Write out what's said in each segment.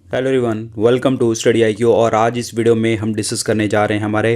Hello everyone, welcome to study IQ. और आज इस वीडियो में हम डिस्कस करने जा रहे हैं हमारे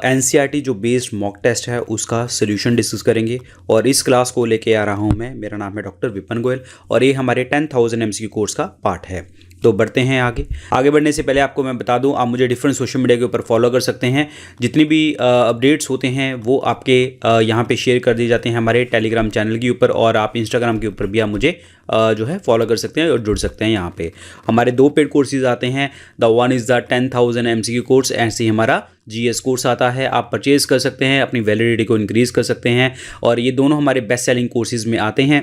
एनसीईआरटी जो बेस्ड मॉक टेस्ट है उसका सोल्यूशन डिस्कस करेंगे। और इस क्लास को लेके आ रहा हूं मैं, मेरा नाम है डॉक्टर विपिन गोयल और ये हमारे 10,000 एमसीक्यू कोर्स का पार्ट है। तो बढ़ते हैं आगे बढ़ने से पहले आपको मैं बता दूं, आप मुझे डिफरेंट सोशल मीडिया के ऊपर फॉलो कर सकते हैं। जितनी भी अपडेट्स होते हैं वो आपके यहाँ पे शेयर कर दिए जाते हैं हमारे टेलीग्राम चैनल के ऊपर, और आप इंस्टाग्राम के ऊपर भी आप मुझे जो है फॉलो कर सकते हैं और जुड़ सकते हैं। यहाँ पे हमारे 2 पेड कोर्सेज आते हैं। The one is the 10,000 MCQ course, ऐसे ही हमारा जीएस कोर्स आता है। आप परचेज कर सकते हैं, अपनी वैलिडिटी को इंक्रीज़ कर सकते हैं, और ये दोनों हमारे बेस्ट सेलिंग कोर्सेज में आते हैं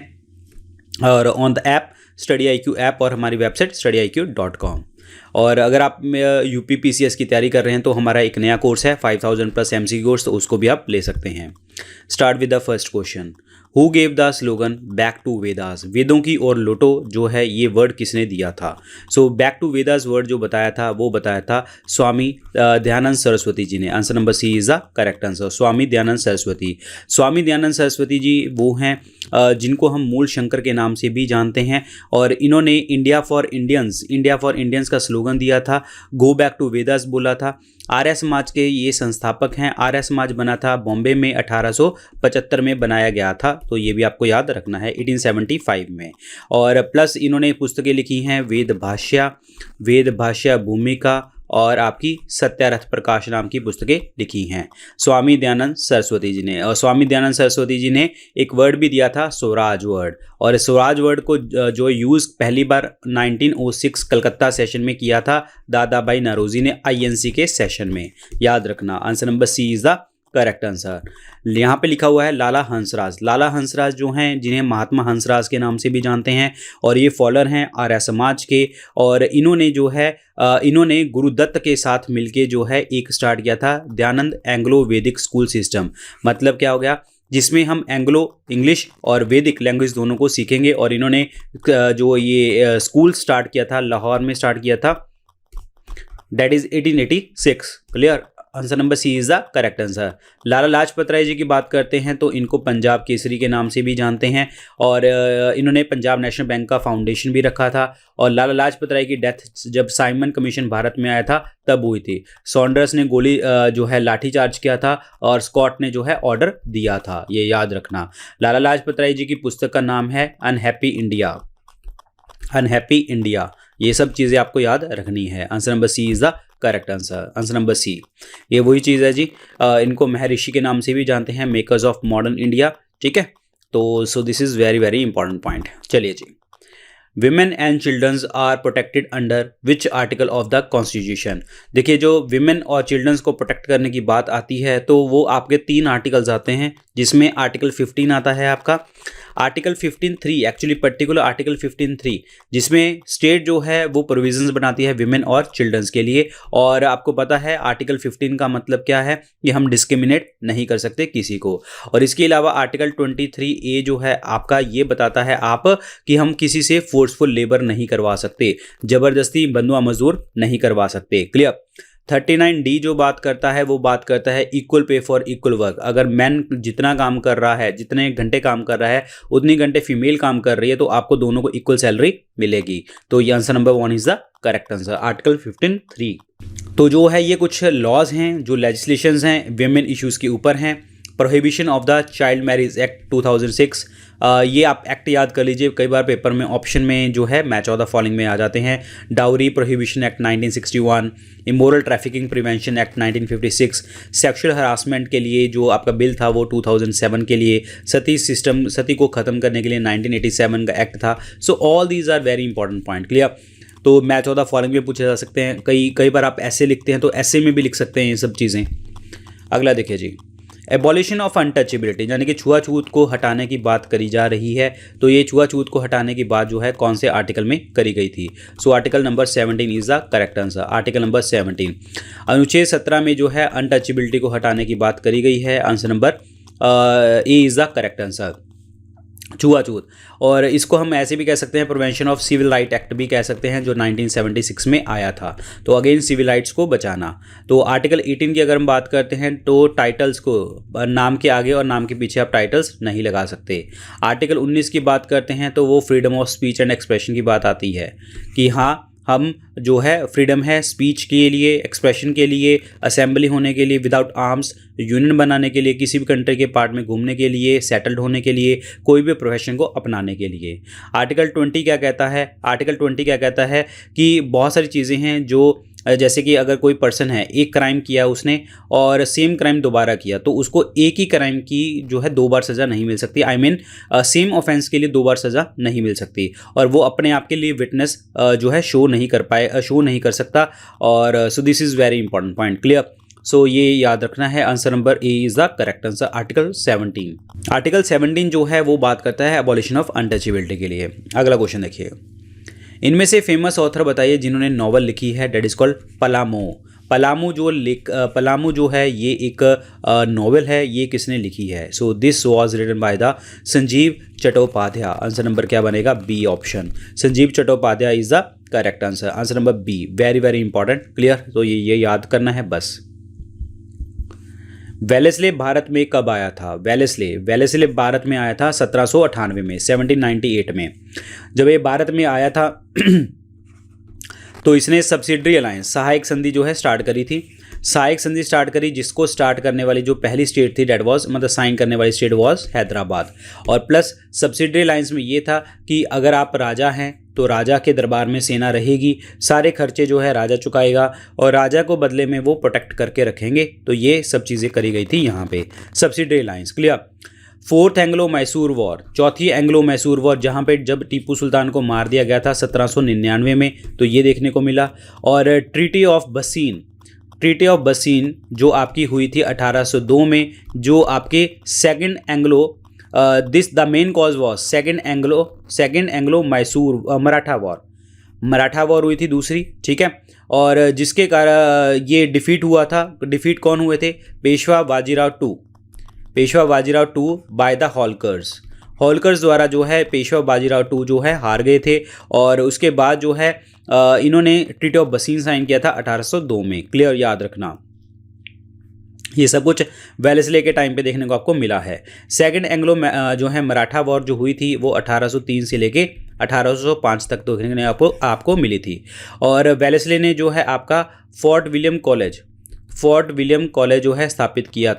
और on the app study IQ app और हमारी वेबसाइट studyIQ.com। और अगर आप यूपीपीसीएस की तैयारी कर रहे हैं तो हमारा एक नया कोर्स है 5,000 प्लस एमसीक्यू कोर्स, तो उसको भी आप ले सकते हैं। Start with the first question. Who gave the slogan back to Vedas? वेदों की ओर लौटो जो है ये वर्ड किसने दिया था? So back to Vedas word जो बताया था वो बताया था स्वामी दयानंद सरस्वती जी ने। Answer number C is the correct answer, Swami Dayanand Saraswati. Swami Dayanand Saraswati ji वो हैं जिनको हम मूल शंकर के नाम से भी जानते हैं, और इन्होंने इंडिया फॉर इंडियंस का स्लोगन दिया था, गो बैक टू वेदास बोला था। आर्य समाज के ये संस्थापक हैं। आर्य समाज बना था बॉम्बे में 1875 में बनाया गया था, तो ये भी आपको याद रखना है 1875 में। और प्लस इन्होंने पुस्तकें लिखी हैं वेद भाष्य भूमिका और आपकी सत्यारथ प्रकाश नाम की पुस्तकें लिखी हैं स्वामी दयानंद सरस्वती जी ने। और स्वामी दयानंद सरस्वती जी ने एक वर्ड भी दिया था स्वराज वर्ड, और स्वराज वर्ड को जो यूज़ पहली बार 1906 कलकत्ता सेशन में किया था दादा भाई नौरोजी ने आईएनसी के सेशन में, याद रखना। Answer number C is the correct answer. यहाँ पे लिखा हुआ है लाला हंसराज। लाला हंसराज जो हैं, जिन्हें महात्मा हंसराज के नाम से भी जानते हैं, और ये फॉलोअर हैं आर्य समाज के। और इन्होंने जो है इन्होंने गुरुदत्त के साथ मिलके जो है एक स्टार्ट किया था दयानंद एंग्लो वैदिक स्कूल सिस्टम। मतलब क्या हो गया, जिसमें हम एंग्लो इंग्लिश और वैदिक लैंग्वेज दोनों को सीखेंगे। और इन्होंने जो ये स्कूल स्टार्ट किया था लाहौर में स्टार्ट किया था, that is 1886। Clear? Answer number C is the correct answer. Lala Lajpat Rai ji की बात करते हैं तो इनको पंजाब केसरी के नाम से भी जानते हैं, और इन्होंने पंजाब नेशनल बैंक का फाउंडेशन भी रखा था। और लाला लाजपत राय की डेथ जब साइमन कमीशन भारत में आया था तब हुई थी। सॉन्डर्स ने गोली जो है लाठीचार्ज किया था, और स्कॉट ने जो है ऑर्डर दिया था, ये याद रखना। लाला लाजपत राय जी की पुस्तक का नाम है अनहैप्पी इंडिया। ये सब चीज़ें आपको याद रखनी है। Answer number C is the correct answer. Answer number C, ये वही चीज़ है जी। इनको महर्षि के नाम से भी जानते हैं, मेकर्स ऑफ मॉडर्न इंडिया। ठीक है, तो so this is very very important point. चलिए जी, women and childrens are protected under which article of the constitution? देखिए, जो विमेन और चिल्ड्रंस को प्रोटेक्ट करने की बात आती है तो वो आपके 3 आर्टिकल्स आते हैं, जिसमें आर्टिकल 15 आता है आपका। आर्टिकल 15(3) एक्चुअली पर्टिकुलर आर्टिकल 15(3) जिसमें स्टेट जो है वो प्रोविजंस बनाती है विमेन और चिल्ड्रंस के लिए। और आपको पता है आर्टिकल 15 का मतलब क्या है, कि हम डिस्क्रिमिनेट नहीं कर सकते किसी को। और इसके अलावा आर्टिकल 23A जो है आपका, ये बताता है आप कि हम किसी से फोर्सफुल लेबर नहीं करवा सकते, ज़बरदस्ती बंधुआ मजदूर नहीं करवा सकते। क्लियर? 39D जो बात करता है वो बात करता है equal pay for equal work. अगर मैन जितना काम कर रहा है, जितने घंटे काम कर रहा है, उतनी घंटे फीमेल काम कर रही है, तो आपको दोनों को इक्वल सैलरी मिलेगी। तो ये answer number 1 is the correct answer, article 15(3). तो जो है ये कुछ लॉज हैं, जो लेजिस्लेशंस हैं वेमेन इश्यूज़ के ऊपर हैं। Prohibition of the child marriage act 2006, ये आप एक्ट याद कर लीजिए, कई बार पेपर में ऑप्शन में जो है मैच ऑफ द फॉलोइंग में आ जाते हैं। Dowry prohibition act 1961, immoral trafficking prevention act 1956, sexual harassment के लिए जो आपका बिल था वो 2007 के लिए, सती को ख़त्म करने के लिए 1987 का एक्ट था। So all these are very important point. Clear? तो मैच ऑफ द फॉलोइंग में पूछे जा सकते हैं। कई बार आप ऐसे लिखते हैं तो ऐसे में भी लिख सकते हैं ये सब चीज़ें। अगला देखिए जी, एबॉलिशन ऑफ अनटचेबिलिटी, यानी कि छुआछूत को हटाने की बात करी जा रही है। तो ये छुआछूत को हटाने की बात जो है कौन से आर्टिकल में करी गई थी? So article number 17 is the correct answer, article number 17। अनुच्छेद 17 में जो है अनटचेबिलिटी को हटाने की बात करी गई है। Answer number A is the correct answer, छुआछूत। और इसको हम ऐसे भी कह सकते हैं, prevention of civil right act भी कह सकते हैं, जो 1976 में आया था। तो अगेन सिविल राइट्स को बचाना। तो आर्टिकल 18 की अगर हम बात करते हैं तो टाइटल्स को नाम के आगे और नाम के पीछे आप टाइटल्स नहीं लगा सकते। आर्टिकल 19 की बात करते हैं तो वो freedom of speech and expression की बात आती है कि हाँ हम जो है फ्रीडम है स्पीच के लिए, एक्सप्रेशन के लिए, असेंबली होने के लिए, विदाउट आर्म्स, यूनियन बनाने के लिए, किसी भी कंट्री के पार्ट में घूमने के लिए, सेटल्ड होने के लिए, कोई भी प्रोफेशन को अपनाने के लिए। आर्टिकल 20 क्या कहता है? आर्टिकल 20 क्या कहता है कि बहुत सारी चीज़ें हैं जो जैसे कि अगर कोई पर्सन है, एक क्राइम किया उसने और सेम क्राइम दोबारा किया, तो उसको एक ही क्राइम की जो है 2 बार सज़ा नहीं मिल सकती। आई मीन सेम ऑफेंस के लिए 2 बार सज़ा नहीं मिल सकती, और वो अपने आप के लिए विटनेस जो है शो नहीं कर सकता। और so this is very important point. Clear? So ये याद रखना है। Answer number A is the correct answer, article 17। Article 17 जो है वो बात करता है अबॉलिशन ऑफ अनटचेबिलिटी के लिए। अगला क्वेश्चन देखिए, इनमें से फेमस ऑथर बताइए जिन्होंने नॉवल लिखी है date is called Palamu. Palamu जो है ये एक नॉवल है, ये किसने लिखी है? So this was written by the Sanjeev Chattopadhyay. Answer number क्या बनेगा? B option, Sanjeev Chattopadhyay is the correct answer. Answer number B, very very important. Clear? तो ये याद करना है बस। वेलेस्ले भारत में कब आया था? वेलेस्ले भारत में आया था 1798 में, 1798 में। जब ये भारत में आया था तो इसने सब्सिडरी अलायंस, सहायक संधि जो है स्टार्ट करी थी। सहायक संधि स्टार्ट करी, जिसको स्टार्ट करने वाली जो पहली स्टेट थी डेट वाज, मतलब साइन करने वाली स्टेट वाज हैदराबाद। और प्लस सब्सिडरी अलायंस में ये था कि अगर आप राजा हैं तो राजा के दरबार में सेना रहेगी, सारे खर्चे जो है राजा चुकाएगा और राजा को बदले में वो प्रोटेक्ट करके रखेंगे। तो ये सब चीज़ें करी गई थी यहाँ पे, subsidiary alliance. Clear? Fourth Anglo Mysore war, चौथी एंग्लो मैसूर वॉर, जहाँ पे जब टीपू सुल्तान को मार दिया गया था 1799 में, तो ये देखने को मिला। और ट्रीटी ऑफ बसीन जो आपकी हुई थी 1802 में, जो आपके second Anglo this the main cause was second Anglo Mysore Maratha war हुई थी दूसरी, ठीक है। और जिसके कारण ये डिफीट हुआ था। डिफीट कौन हुए थे? Peshwa Bajirao two by the Holkars द्वारा जो है पेशवा बाजीराव टू जो है हार गए थे। और उसके बाद जो है इन्होंने ट्रीटी ऑफ बसीन साइन किया था 1802 में। क्लियर? याद रखना, ये सब कुछ वेलेस्ले के टाइम पे देखने को आपको मिला है। सेकंड एंग्लो जो है मराठा वॉर जो हुई थी वो 1803 से लेके 1805 तक तो देखने आपको मिली थी। और वेलेस्ले ने जो है आपका फोर्ट विलियम कॉलेज जो है स्थापित किया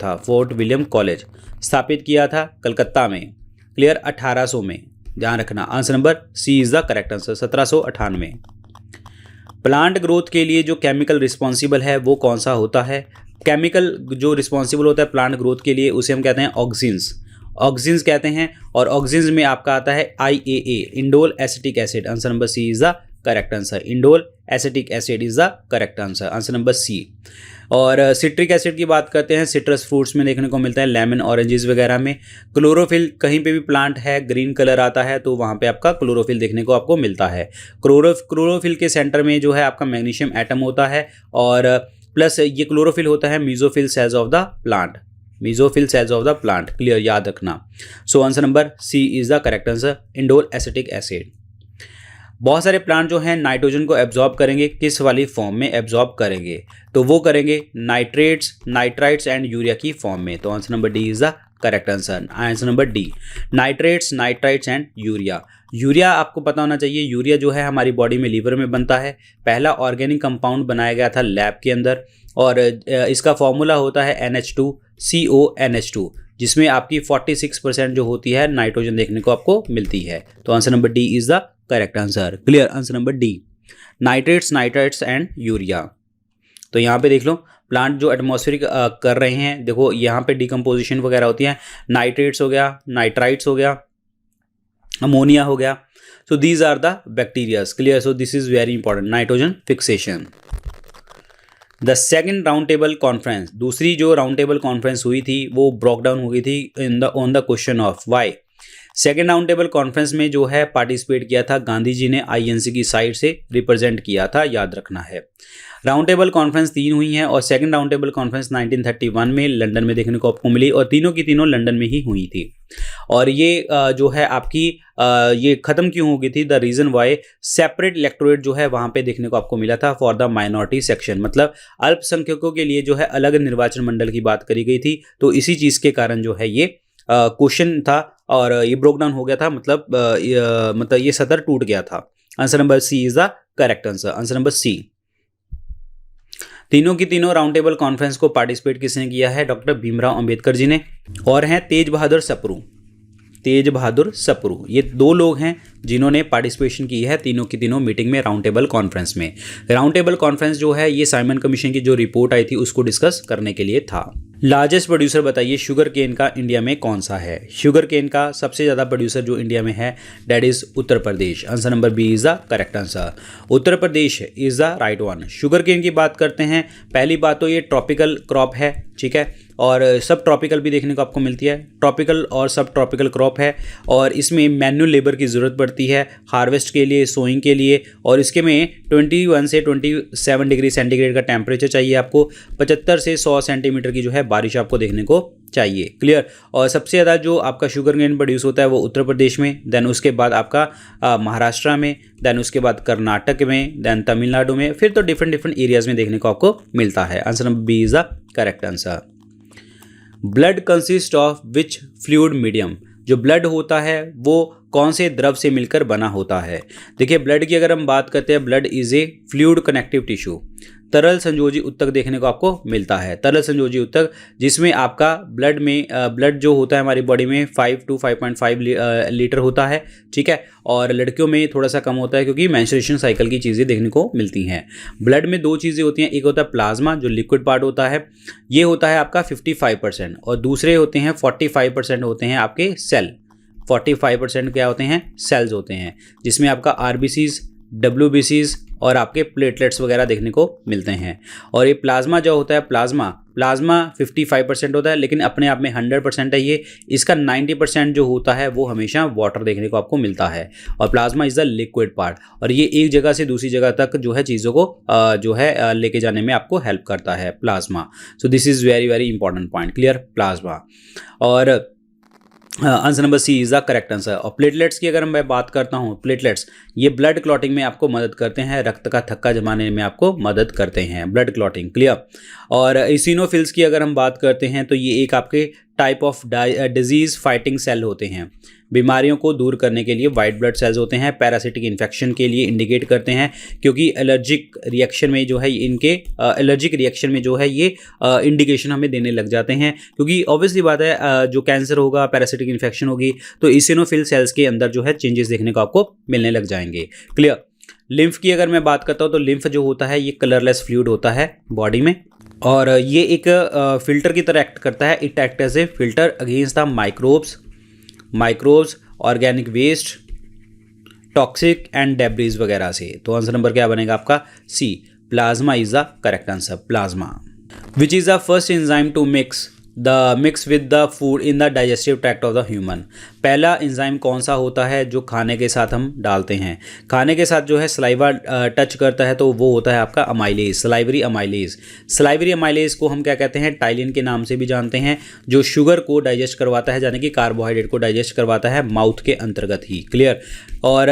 था कलकत्ता में। क्लियर? 1800 में, ध्यान रखना। Answer number C is the correct answer, 1798। Plant growth के लिए जो केमिकल रिस्पॉन्सिबल है वो कौन सा होता है? केमिकल जो रिस्पॉन्सिबल होता है प्लांट ग्रोथ के लिए उसे हम कहते हैं ऑक्सिन्स कहते हैं। और ऑक्सिन्स में आपका आता है IAA, indole acetic acid. Answer number C is the correct answer, indole acetic acid is the correct answer, answer number C. और सिट्रिक एसिड की बात करते हैं, सिट्रस फ्रूट्स में देखने को मिलता है, लेमन, ऑरेंजेस वगैरह में। क्लोरोफिल, कहीं पे भी प्लांट है ग्रीन कलर आता है तो वहाँ पे आपका क्लोरोफिल देखने को आपको मिलता है। क्लोरोफिल के सेंटर में जो है आपका मैग्नीशियम एटम होता है। और प्लस ये क्लोरोफिल होता है mesophyll cells of the plant. Clear? याद रखना। So answer number C is the correct answer, indole acetic acid. बहुत सारे प्लांट जो हैं नाइट्रोजन को एब्जॉर्ब करेंगे, किस वाली फॉर्म में एब्जॉर्ब करेंगे? तो वो करेंगे नाइट्राइट्स एंड यूरिया की फॉर्म में। तो answer number D is the correct answer, answer number D, nitrites and urea आपको पता होना चाहिए। यूरिया जो है हमारी बॉडी में लीवर में बनता है। पहला ऑर्गेनिक कंपाउंड बनाया गया था लैब के अंदर, और इसका फॉर्मूला होता है NH2CONH2, जिसमें आपकी 46% जो होती है नाइट्रोजन देखने को आपको मिलती है। तो answer number D is the correct answer. Clear? Answer number D, nitrites and urea. तो यहाँ पे देख लो प्लांट जो एटमॉस्फेरिक कर रहे हैं, देखो यहाँ पे डिकम्पोजिशन वगैरह होती है। नाइट्रेट्स हो गया, नाइट्राइट्स हो गया, अमोनिया हो गया। So these are the bacterias. Clear? So this is very important, nitrogen fixation. The second round table conference, दूसरी जो राउंड टेबल कॉन्फ्रेंस हुई थी वो ब्रोक डाउन हो गई थी on the question of why. Second round table conference में जो है पार्टिसिपेट किया था गांधी जी ने, INC की साइड से रिप्रेजेंट किया था, याद रखना है। राउंड टेबल कॉन्फ्रेंस 3 हुई हैं और सेकंड राउंड टेबल कॉन्फ्रेंस 1931 में लंदन में देखने को आपको मिली, और तीनों की तीनों लंदन में ही हुई थी। और ये जो है आपकी ये ख़त्म क्यों हो गई थी? The reason why, separate electorate जो है वहाँ पे देखने को आपको मिला था फॉर द माइनॉरिटी सेक्शन, मतलब अल्पसंख्यकों के लिए जो है अलग निर्वाचन मंडल की बात करी गई थी। तो इसी चीज़ के कारण जो है ये क्वेश्चन था और ये ब्रोक डाउन हो गया था, मतलब ये सतर टूट गया था। Answer number C is the correct answer. Answer number C. तीनों की तीनों राउंड टेबल कॉन्फ्रेंस को पार्टिसिपेट किसने किया है? डॉक्टर भीमराव अंबेडकर जी ने, और हैं तेज बहादुर सप्रू। तेज बहादुर सप्रू, ये दो लोग हैं जिन्होंने पार्टिसिपेशन की है तीनों की तीनों मीटिंग में, राउंड टेबल कॉन्फ्रेंस में। राउंड टेबल कॉन्फ्रेंस जो है ये साइमन कमीशन की जो रिपोर्ट आई थी उसको डिस्कस करने के लिए था। लार्जेस्ट प्रोड्यूसर बताइए शुगर केन का इंडिया में कौन सा है? शुगर केन का सबसे ज़्यादा प्रोड्यूसर जो इंडिया में है that is Uttar Pradesh. Answer number B is the correct answer. Uttar Pradesh is the right one. Sugar cane की बात करते हैं, पहली बात तो ये ट्रॉपिकल क्रॉप है, ठीक है, और सब ट्रॉपिकल भी देखने को आपको मिलती है। ट्रॉपिकल और सब ट्रॉपिकल क्रॉप है और इसमें मैनुअल लेबर की ज़रूरत पड़ती है हार्वेस्ट के लिए, सोइंग के लिए, और इसके में 21 से 27 डिग्री सेंटीग्रेड का टेम्परेचर चाहिए आपको। 75 से 100 सेंटीमीटर की जो है बारिश आपको देखने को चाहिए। क्लियर। और सबसे ज़्यादा जो आपका शुगर केन प्रोड्यूस होता है वो उत्तर प्रदेश में, देन उसके बाद आपका महाराष्ट्र में, देन उसके बाद कर्नाटक में, देन तमिलनाडु में, फिर तो डिफरेंट एरियाज़ में देखने को आपको मिलता है। Answer number B is the correct answer. Blood consist of which fluid medium? जो ब्लड होता है वो कौन से द्रव से मिलकर बना होता है? देखिए ब्लड की अगर हम बात करते हैं, blood is a fluid connective tissue, तरल संयोजी उत्तक देखने को आपको मिलता है। तरल संयोजी उत्तक जिसमें आपका ब्लड में ब्लड जो होता है हमारी बॉडी में 5 to 5.5 लीटर होता है, ठीक है, और लड़कियों में थोड़ा सा कम होता है क्योंकि मेंस्ट्रुएशन साइकिल की चीज़ें देखने को मिलती हैं। ब्लड में दो चीज़ें होती हैं, एक होता है प्लाज्मा जो लिक्विड पार्ट होता है, ये होता है आपका 55%, और दूसरे होते हैं 45% होते हैं आपके सेल। 45% क्या होते हैं? सेल्स होते हैं, जिसमें आपका आरबीसीज, डब्ल्यूबीसीज और आपके प्लेटलेट्स वगैरह देखने को मिलते हैं। और ये प्लाज्मा जो होता है, प्लाज्मा 55% होता है, लेकिन अपने आप में 100% है ये। इसका 90% जो होता है वो हमेशा वाटर देखने को आपको मिलता है, और plasma is the liquid part, और ये एक जगह से दूसरी जगह तक जो है चीज़ों को जो है लेके जाने में आपको हेल्प करता है plasma. So this is very very important point. Clear. Plasma. और answer number C is the correct answer. और प्लेटलेट्स की अगर मैं बात करता हूँ, प्लेटलेट्स ये ब्लड क्लॉटिंग में आपको मदद करते हैं, रक्त का थक्का जमाने में आपको मदद करते हैं, ब्लड क्लॉटिंग। क्लियर। और इसिनोफिल्स की अगर हम बात करते हैं तो ये एक आपके type of disease fighting cell होते हैं, बीमारियों को दूर करने के लिए वाइट ब्लड सेल्स होते हैं, पैरासिटिक इन्फेक्शन के लिए इंडिकेट करते हैं, क्योंकि एलर्जिक रिएक्शन में जो है इनके एलर्जिक रिएक्शन में जो है ये इंडिकेशन हमें देने लग जाते हैं, क्योंकि ऑब्वियसली बात है जो कैंसर होगा, पैरासिटिक इन्फेक्शन होगी तो इसिनोफिल सेल्स के अंदर जो है चेंजेस देखने को आपको मिलने लग जाएंगे। क्लियर। लिम्फ की अगर मैं बात करता हूँ तो लिम्फ जो होता है ये कलरलेस फ्लूइड होता है बॉडी में, और ये एक फिल्टर की तरह एक्ट करता है। It act as a filter against the microbes, organic waste, toxic and debris वगैरह से। तो आंसर नंबर क्या बनेगा आपका? C. Plasma is the correct answer. Plasma. Which is the first enzyme to mix with the food in the digestive tract of the human? पहला enzyme कौन सा होता है जो खाने के साथ हम डालते हैं? खाने के साथ जो है सलाइवा टच करता है तो वो होता है आपका amylase, salivary amylase. Salivary amylase को हम क्या कहते हैं? टाइलिन के नाम से भी जानते हैं, जो शुगर को डाइजेस्ट करवाता है, यानी कि कार्बोहाइड्रेट को डाइजेस्ट करवाता है माउथ के अंतर्गत ही। क्लियर। और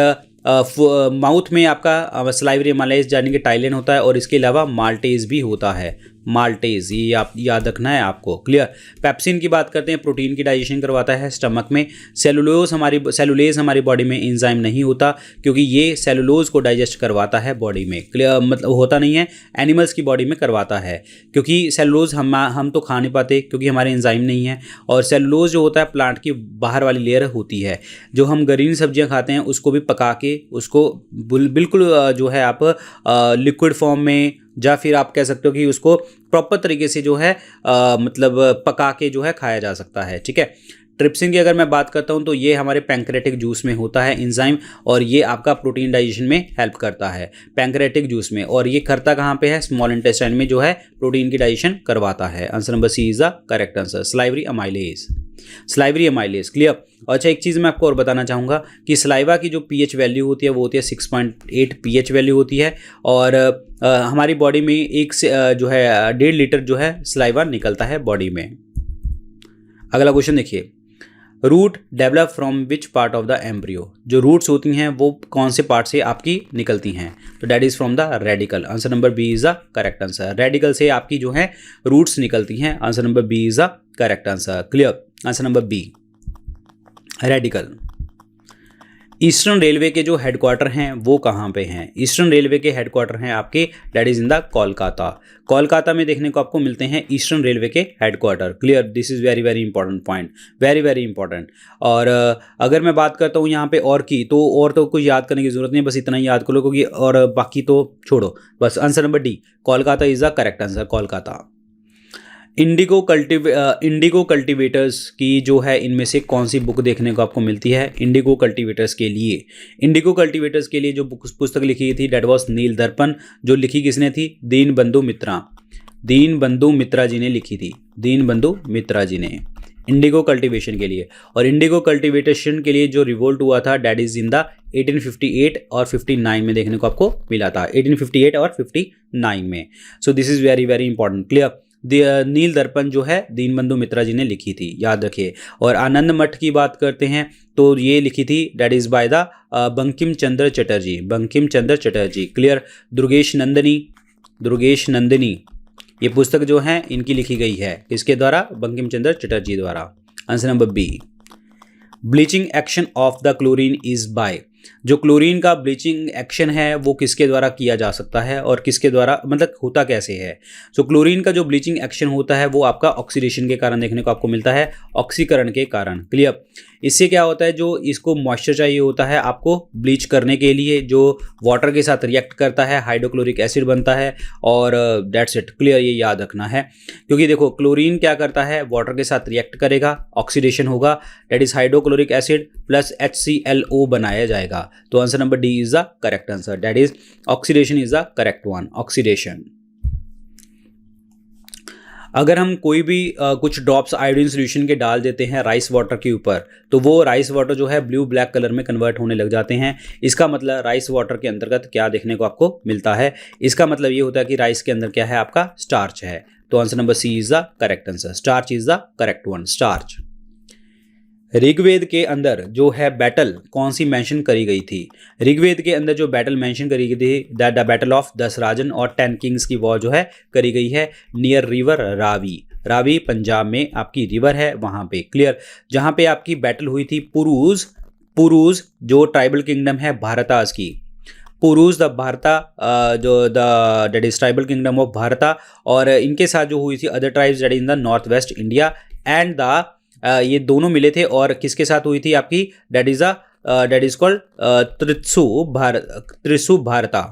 माउथ में आपका सलाइवरी अमाइलेज यानी कि टाइलिन होता है, और इसके अलावा माल्टेज भी होता है, माल्टेज, ये आप याद रखना है आपको। क्लियर। पेप्सिन की बात करते हैं, प्रोटीन की डाइजेशन करवाता है स्टमक में। सेलुलेज हमारी बॉडी में एंजाइम नहीं होता, क्योंकि ये सेलुलोज को डाइजेस्ट करवाता है बॉडी में। क्लियर। मतलब होता नहीं है, एनिमल्स की बॉडी में करवाता है, क्योंकि सेलुलोज हम तो खा नहीं पाते क्योंकि हमारे एंजाइम नहीं है। और सेलुलोज जो होता है प्लांट की बाहर वाली लेयर होती है, जो हम ग्रीन सब्जियां खाते हैं उसको भी पका के उसको बिल्कुल जो है आप लिक्विड फॉर्म में, या फिर आप कह सकते हो कि उसको प्रॉपर तरीके से जो है मतलब पका के जो है खाया जा सकता है। ठीक है। ट्रिप्सिन की अगर मैं बात करता हूं तो ये हमारे पैंक्रेटिक जूस में होता है एंजाइम, और ये आपका प्रोटीन डाइजेशन में हेल्प करता है पैंक्रेटिक जूस में। और ये करता कहाँ पे है? स्मॉल इंटेस्टाइन में जो है प्रोटीन की डाइजेशन करवाता है। Answer number C is the correct answer. Salivary amylase. Salivary amylase. Clear. अच्छा, एक चीज़ मैं आपको और बताना चाहूँगा कि सलाइवा की जो पीएच वैल्यू होती है वो होती है 6.8 पीएच वैल्यू होती है, और हमारी बॉडी में एक से जो है 1.5 लीटर जो है सलाइवा निकलता है बॉडी में। अगला क्वेश्चन देखिए, root develop from which part of the embryo? जो रूट्स होती हैं वो कौन से पार्ट से आपकी निकलती हैं? तो that is from the radical. Answer number B is the correct answer. Radical से आपकी जो है रूट्स निकलती हैं। Answer number B is the correct answer. Clear. Answer number B, radical. Eastern railway के जो हेडक्वार्टर हैं वो कहाँ पे हैं? ईस्टर्न रेलवे के हेडक्वार्टर हैं आपके that is in the Kolkata. Kolkata में देखने को आपको मिलते हैं ईस्टर्न रेलवे के headquarter. Clear, this is very very important point, very very important. और अगर मैं बात करता हूँ यहाँ पे और की, तो और तो कुछ याद करने की ज़रूरत नहीं है, बस इतना ही याद कर लो, क्योंकि और बाकी तो छोड़ो। बस answer number D, Kolkata is the correct answer, Kolkata. Indigo cultivators की जो है इनमें से कौन सी बुक देखने को आपको मिलती है? इंडिगो कल्टीवेटर्स के लिए जो पुस्तक लिखी थी दैट वाज नील दर्पण। जो लिखी किसने थी? दीनबंधु मित्रा जी ने लिखी थी, दीनबंधु मित्रा जी ने, इंडिगो कल्टीवेशन के लिए। और इंडिगो कल्टीवेशन के लिए जो रिवोल्ट हुआ था दैट इज इन द 1858 और 59 में देखने को आपको मिला था, 1858 और 59 में। So this is very very important. Clear, Neel Darpan जो है दीनबंधु मित्रा जी ने लिखी थी, याद रखिए। और आनंद मठ की बात करते हैं तो ये लिखी थी that is by the Bankim Chandra Chatterjee. Clear, Durgesh Nandini ये पुस्तक जो है इनकी लिखी गई है, किसके द्वारा? बंकिम चंद्र चटर्जी द्वारा। Answer number B. Bleaching action of the chlorine is by. जो क्लोरीन का ब्लीचिंग एक्शन है वो किसके द्वारा किया जा सकता है और किसके द्वारा, मतलब होता कैसे है? सो क्लोरीन का जो ब्लीचिंग एक्शन होता है वो आपका ऑक्सीडेशन के कारण देखने को आपको मिलता है, ऑक्सीकरण के कारण। क्लियर, इससे क्या होता है, जो इसको मॉइस्चर चाहिए होता है आपको ब्लीच करने के लिए, जो वाटर के साथ रिएक्ट करता है, हाइड्रोक्लोरिक एसिड बनता है, और दैट्स इट। क्लियर, ये याद रखना है, क्योंकि देखो क्लोरीन क्या करता है, वाटर के साथ रिएक्ट करेगा, ऑक्सीडेशन होगा, that is hydrochloric acid plus HClO बनाया जाएगा। तो answer number D is the correct answer, that is oxidation is the correct one, oxidation. अगर हम कोई भी कुछ ड्रॉप्स आयोडीन सोल्यूशन के डाल देते हैं राइस वाटर के ऊपर, तो वो राइस वाटर जो है ब्लू ब्लैक कलर में कन्वर्ट होने लग जाते हैं। इसका मतलब राइस वाटर के अंतर्गत क्या देखने को आपको मिलता है? इसका मतलब ये होता है कि राइस के अंदर क्या है, आपका स्टार्च है। तो answer number C is the correct answer, starch is the correct one, starch. Rigveda के अंदर जो है बैटल कौन सी मेंशन करी गई थी? ऋग्वेद के अंदर जो बैटल मेंशन करी गई थी द बैटल ऑफ 10 राजन और 10 किंग्स की वॉर जो है करी गई है नियर रिवर रावी। रावी पंजाब में आपकी रिवर है वहाँ पे। क्लियर, जहाँ पे आपकी बैटल हुई थी पुरूज जो ट्राइबल किंगडम है भारतास की, पुरूज द भारता जो the that is tribal kingdom of Bharata, और इनके साथ जो हुई थी other tribes that in the north west India and the ये दोनों मिले थे। और किसके साथ हुई थी आपकी? दैट इज कॉल्ड त्रिशु भारता।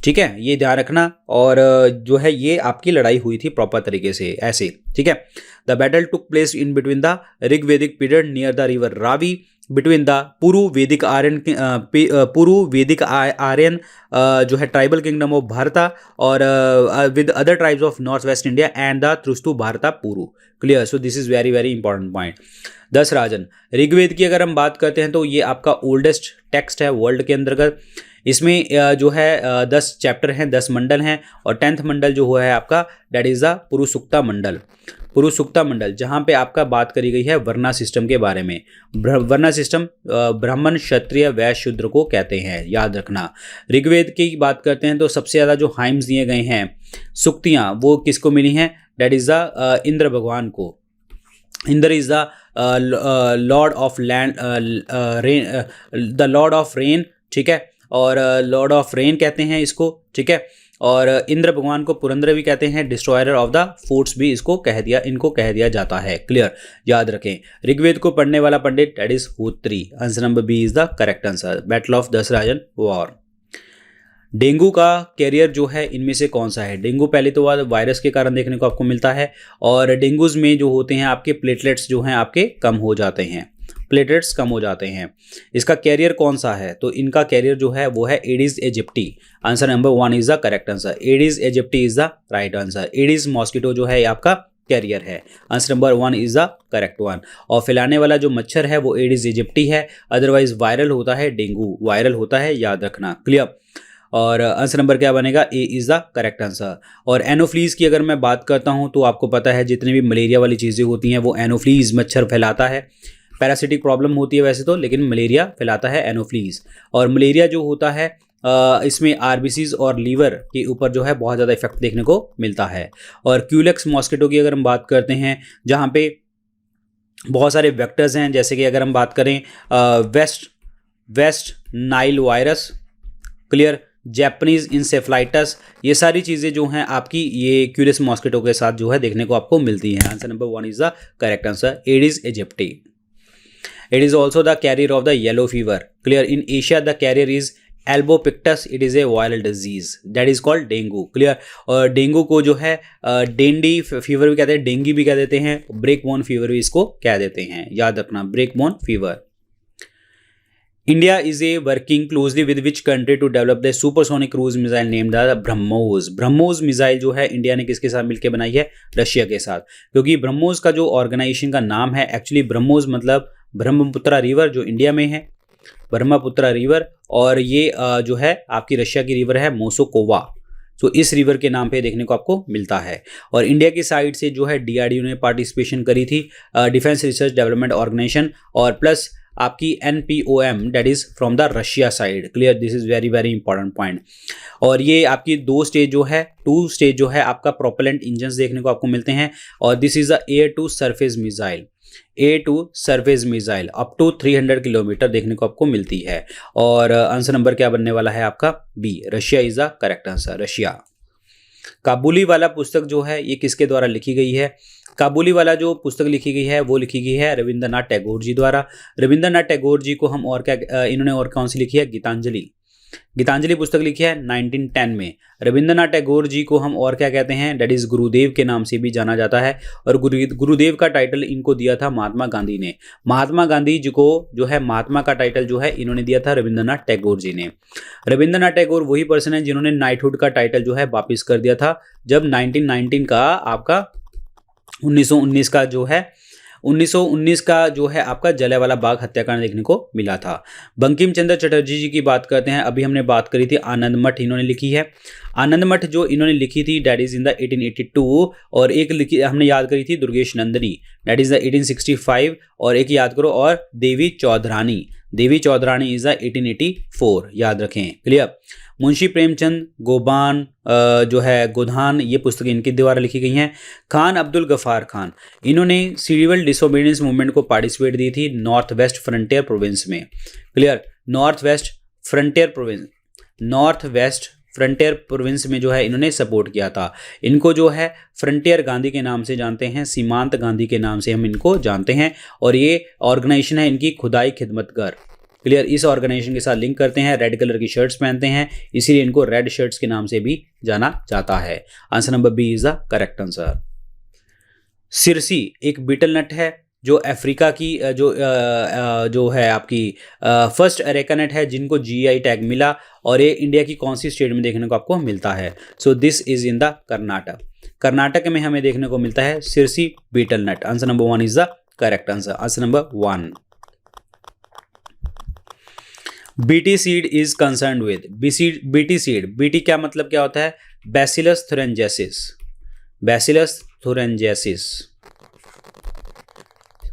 ठीक है, ये ध्यान रखना। और जो है ये आपकी लड़ाई हुई थी प्रॉपर तरीके से ऐसे। ठीक है, the battle took place in between the Rigvedic period near the river Ravi between the Puru Vedic Aryan जो है ट्राइबल किंगडम ऑफ भारता और with other tribes of north west India and the Tritsu Bharata Puru. Clear, so this is very very important point. 10 Rajan, Rigveda की अगर हम बात करते हैं तो ये आपका ओल्डेस्ट टेक्स्ट है वर्ल्ड के अंतर्गत। इसमें जो है 10 चैप्टर हैं, 10 मंडल हैं, और 10th मंडल जो हुआ है आपका दैट इज द पुरुषुक्ता मंडल, जहाँ पे आपका बात करी गई है वर्ना सिस्टम के बारे में। वर्ना सिस्टम ब्राह्मण क्षत्रिय वैश्य शूद्र को कहते हैं, याद रखना। ऋग्वेद की बात करते हैं तो सबसे ज़्यादा जो हाइम्स दिए गए हैं, सुक्तियाँ, वो किसको मिली हैं? दैट इज द इंद्र भगवान को। Indra is the Lord of land, the Lord of rain. ठीक है, और लॉर्ड ऑफ रेन कहते हैं इसको। ठीक है, और इंद्र भगवान को पुरंदर भी कहते हैं, डिस्ट्रॉयर ऑफ द फोर्ट्स भी इनको कह दिया जाता है। क्लियर, याद रखें। ऋग्वेद को पढ़ने वाला pandit that is Hotri. Answer number B is the correct answer, battle of 10 Rajan war. Dengue का कैरियर जो है इनमें से कौन सा है? डेंगू पहले तो वायरस के कारण देखने को आपको मिलता है, और डेंगूज में जो होते हैं आपके प्लेटलेट्स जो हैं आपके कम हो जाते हैं, प्लेटलेट्स कम हो जाते हैं। इसका कैरियर कौन सा है? तो इनका कैरियर जो है वो है Aedes aegypti. Answer number 1 is the correct answer, Aedes aegypti is the right answer. Aedes mosquito जो है आपका कैरियर है। Answer number 1 is the correct one. और फैलाने वाला जो मच्छर है वो एडिस एजिप्टी है, अदरवाइज वायरल होता है, डेंगू वायरल होता है, याद रखना। क्लियर, और आंसर नंबर क्या बनेगा? ए इज़ द करेक्ट आंसर। और एनोफ्लीज की अगर मैं बात करता हूँ तो आपको पता है जितनी भी मलेरिया वाली चीज़ें होती हैं वो एनोफ्लीज मच्छर फैलाता है। पैरासिटिक प्रॉब्लम होती है वैसे तो, लेकिन मलेरिया फैलाता है एनोफ्लीज। और मलेरिया जो होता है इसमें आरबीसीज और लीवर के ऊपर जो है बहुत ज़्यादा इफेक्ट देखने को मिलता है। और क्यूलेक्स मॉस्किटो की अगर हम बात करते हैं जहाँ पे बहुत सारे वेक्टर्स हैं, जैसे कि अगर हम बात करें West Nile virus, clear, Japanese encephalitis, ये सारी चीज़ें जो हैं आपकी ये क्यूलेक्स मॉस्किटो के साथ जो है देखने को आपको मिलती हैं। Answer number 1 is the correct answer. Aedes aegypti, it is also the carrier of the yellow fever, clear. In Asia the carrier is albopictus, it is a viral disease that is called dengue, clear. और dengue को जो है Dandy fever भी कहते हैं, dinghy भी कह देते हैं, ब्रेक बोन फीवर भी इसको कह देते हैं, याद रखना, break bone fever. India is a working closely with which country to develop the supersonic cruise missile named the BrahMos. BrahMos missile जो है इंडिया ने किसके साथ मिलकर बनाई है? रशिया के साथ, क्योंकि ब्रह्मोस का जो ऑर्गेनाइजेशन का नाम है एक्चुअली ब्रह्मोस मतलब ब्रह्मपुत्रा रिवर जो इंडिया में है, ब्रह्मपुत्रा रिवर, और ये जो है आपकी रशिया की रिवर है मोसोकोवा, तो इस रिवर के नाम पे देखने को आपको मिलता है। और इंडिया की साइड से जो है DRDO ने पार्टिसिपेशन करी थी, डिफेंस रिसर्च डेवलपमेंट ऑर्गेनाइजेशन, और प्लस आपकी NPOM that is from the Russia side, clear, this is very very important point. और ये आपकी टू स्टेज जो है आपका प्रोपेलेंट इंजन्स देखने को आपको मिलते हैं, और this is the air to surface missile, air to surface missile up to 300 kilometre देखने को आपको मिलती है। और आंसर नंबर क्या बनने वाला है आपका? B, Russia is the correct answer, Russia. Kabuliwala पुस्तक जो है ये किसके द्वारा लिखी गई है? काबुली वाला जो पुस्तक लिखी गई है वो लिखी गई है रविंद्रनाथ टैगोर जी द्वारा। रविंद्रनाथ टैगोर जी को हम और क्या इन्होंने और कौन सी लिखी है? गीतांजलि, गीतांजलि पुस्तक लिखी है 1910 में। रविंद्रनाथ टैगोर जी को हम और क्या कहते हैं? दैट इज गुरुदेव के नाम से भी जाना जाता है, और गुरुदेव का टाइटल इनको दिया था महात्मा गांधी ने। महात्मा गांधी जी को जो है महात्मा का टाइटल जो है इन्होंने दिया था रविंद्रनाथ टैगोर जी ने। रविंद्रनाथ टैगोर वही पर्सन है जिन्होंने नाइटहुड का टाइटल जो है वापिस कर दिया था जब 1919 का आपका 1919 का जो है 1919 का जो है आपका जलियांवाला बाग हत्याकांड देखने को मिला था। बंकिम चंद्र चटर्जी जी की बात करते हैं, अभी हमने बात करी थी आनंद मठ इन्होंने लिखी है। आनंद मठ जो इन्होंने लिखी थी दैट इज इन द 1882, और एक लिखी हमने याद करी थी Durgesh Nandini that is the 1865, और एक याद करो और देवी चौधरानी इज द 1884, याद रखें, क्लियर। मुंशी प्रेमचंद गोबान जो है गोधान, ये पुस्तकें इनके द्वारा लिखी गई हैं। खान अब्दुल गफ्फार खान, इन्होंने सिविल डिसोबीडियंस मूवमेंट को पार्टिसिपेट दी थी नॉर्थ वेस्ट फ्रंटियर प्रोविंस में, clear. North west frontier province में जो है इन्होंने सपोर्ट किया था। इनको जो है फ्रंटियर गांधी के नाम से जानते हैं, सीमांत गांधी के नाम से हम इनको जानते हैं, और ये ऑर्गेनाइजेशन है इनकी खुदाई खिदमतगर, क्लियर। इस ऑर्गेनाइजेशन के साथ लिंक करते हैं, रेड कलर की शर्ट्स पहनते हैं, इसीलिए इनको रेड शर्ट्स के नाम से भी जाना जाता है। Answer number B is the correct answer. Sirsi एक बीटल नट है जो अफ्रीका की जो है आपकी फर्स्ट अरेका नट है जिनको GI टैग मिला, और ये इंडिया की कौन सी स्टेट में देखने को आपको मिलता है? So this is in the Karnataka में हमें देखने को मिलता है Sirsi betel nut. Answer number 1 is the correct answer, answer number 1। BT seed is concern with BT seed, BT क्या मतलब क्या होता है? Bacillus thuringiensis,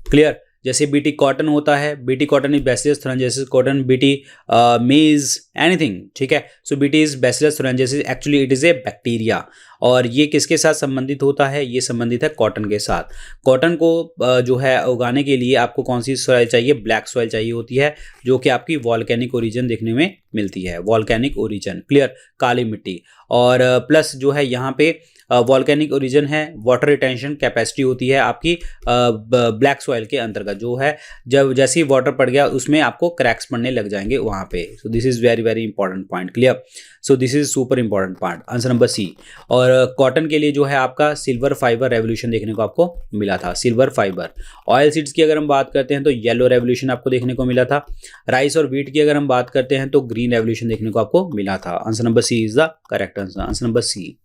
clear. जैसे BT कॉटन होता है, BT cotton is bacillus thuringiensis cotton, BT maize anything, ठीक है। So BT is bacillus thuringiensis, actually it is A bacteria, और ये किसके साथ संबंधित होता है? ये संबंधित है कॉटन के साथ। कॉटन को जो है उगाने के लिए आपको कौन सी सॉइल चाहिए? ब्लैक सॉइल चाहिए होती है, जो कि आपकी वॉल्केनिक ओरिजिन देखने में मिलती है, वॉल्केनिक ओरिजिन, क्लियर, काली मिट्टी। और प्लस जो है यहाँ पे वॉल्केनिक ओरिजिन है, वाटर रिटेंशन कैपेसिटी होती है आपकी ब्लैक सॉइल के अंतर्गत, जो है जब जैसे ही वाटर पड़ गया उसमें आपको क्रैक्स पड़ने लग जाएंगे वहाँ पे। So this is very very important point, clear. So this is super important point, answer number C. और कॉटन के लिए जो है आपका सिल्वर फाइबर रेवोल्यूशन देखने को आपको मिला था, सिल्वर फाइबर। ऑयल सीड्स की अगर हम बात करते हैं तो येलो रेवोल्यूशन आपको देखने को मिला था। राइस और व्हीट की अगर हम बात करते हैं तो ग्रीन रेवोल्यूशन देखने को आपको मिला था। Answer number C is the correct answer, answer number C.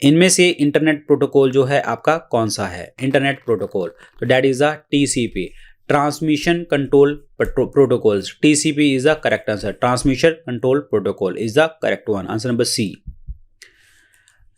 इनमें से इंटरनेट प्रोटोकॉल जो है आपका कौन सा है? इंटरनेट प्रोटोकॉल, तो that is the TCP, transmission control protocols. TCP is the correct answer, transmission control protocol is the correct one, answer number C.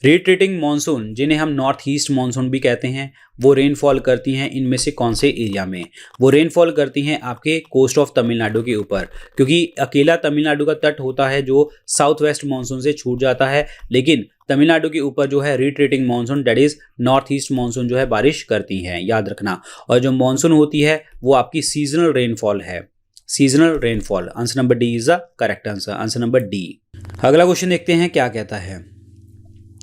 Retreating monsoon, जिन्हें हम नॉर्थ ईस्ट मानसून भी कहते हैं, वो रेनफॉल करती हैं इनमें से कौन से एरिया में? वो रेनफॉल करती हैं आपके कोस्ट ऑफ तमिलनाडु के ऊपर, क्योंकि अकेला तमिलनाडु का तट होता है जो साउथ वेस्ट मानसून से छूट जाता है, लेकिन तमिलनाडु के ऊपर जो है retreating monsoon that is north east monsoon जो है बारिश करती हैं, याद रखना। और जो मानसून होती है वो आपकी सीजनल रेनफॉल है, seasonal rainfall. Answer number D is the correct answer, answer number D. अगला क्वेश्चन देखते हैं क्या कहता है।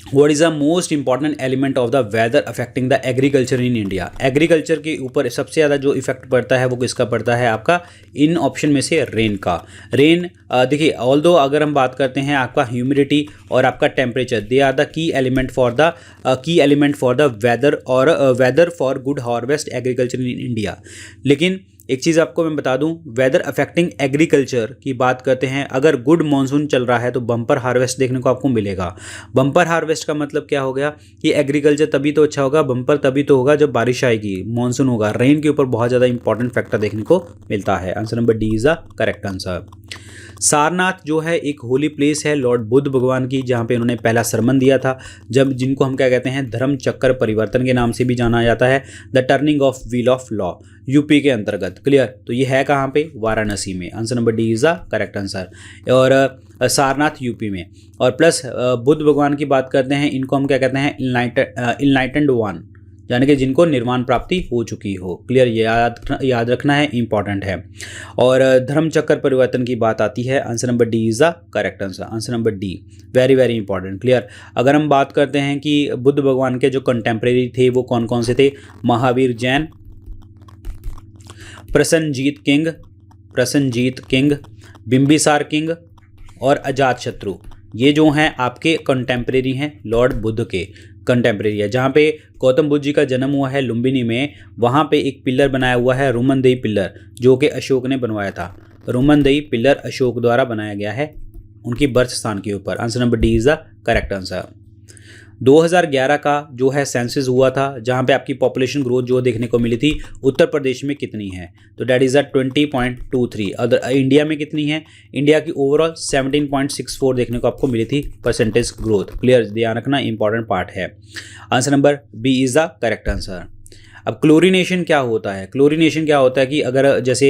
What is the most important element of the weather affecting the agriculture in India? Agriculture के ऊपर सबसे ज़्यादा जो इफेक्ट पड़ता है वो किसका पड़ता है? आपका इन ऑप्शन में से रेन का। रेन देखिए, ऑल्दो अगर हम बात करते हैं आपका ह्यूमिडिटी और आपका temperature, they are the key element for the weather और weather for good harvest agriculture in India. लेकिन एक चीज़ आपको मैं बता दूं, वेदर अफेक्टिंग एग्रीकल्चर की बात करते हैं, अगर गुड मानसून चल रहा है तो बम्पर हार्वेस्ट देखने को आपको मिलेगा। बम्पर हार्वेस्ट का मतलब क्या हो गया कि एग्रीकल्चर तभी तो अच्छा होगा, बम्पर तभी तो होगा जब बारिश आएगी, मानसून होगा। रेन के ऊपर बहुत ज़्यादा इंपॉर्टेंट फैक्टर देखने को मिलता है। Answer number D is the correct answer. Sarnath जो है एक होली प्लेस है लॉर्ड बुद्ध भगवान की, जहाँ पे उन्होंने पहला सरमन दिया था, जब जिनको हम क्या कहते हैं धर्म चक्कर परिवर्तन के नाम से भी जाना जाता है, the turning of wheel of law, UP के अंतर्गत। क्लियर? तो ये है कहाँ पे? वाराणसी में। Answer number D is the correct answer. और सारनाथ यूपी में। और प्लस बुद्ध भगवान की बात करते हैं, इनको हम क्या कहते हैं? इनलाइटेंड वन, यानी कि जिनको निर्वाण प्राप्ति हो चुकी हो। क्लियर? ये याद रखना है, इंपॉर्टेंट है। और धर्म चक्कर परिवर्तन की बात आती है, answer number D is the correct answer, answer number D, very very important. Clear? अगर हम बात करते हैं कि बुद्ध भगवान के जो कंटेम्प्रेरी थे वो कौन कौन से थे? महावीर जैन, प्रसन्नजीत किंग, बिंबिसार किंग और अजात शत्रु, ये जो हैं आपके कंटेम्प्रेरी हैं लॉर्ड बुद्ध के कंटेम्प्रेरी है। जहाँ पे गौतम बुद्ध जी का जन्म हुआ है लुम्बिनी में, वहाँ पे एक पिलर बनाया हुआ है रोमनदेही पिलर, जो कि अशोक ने बनवाया था। रोमनदेही पिलर अशोक द्वारा बनाया गया है उनकी बर्थ स्थान के ऊपर। Answer number D is the correct answer. 2011 का जो है सेंसस हुआ था, जहाँ पे आपकी पॉपुलेशन ग्रोथ जो देखने को मिली थी उत्तर प्रदेश में कितनी है? तो डैट इज़ 20.23। अदर इंडिया में कितनी है? इंडिया की ओवरऑल 17.64 देखने को आपको मिली थी परसेंटेज ग्रोथ। क्लियर? ध्यान रखना, इंपॉर्टेंट पार्ट है। Answer number B is the correct answer. अब क्लोरीनेशन क्या होता है? क्लोरीनेशन क्या होता है कि अगर जैसे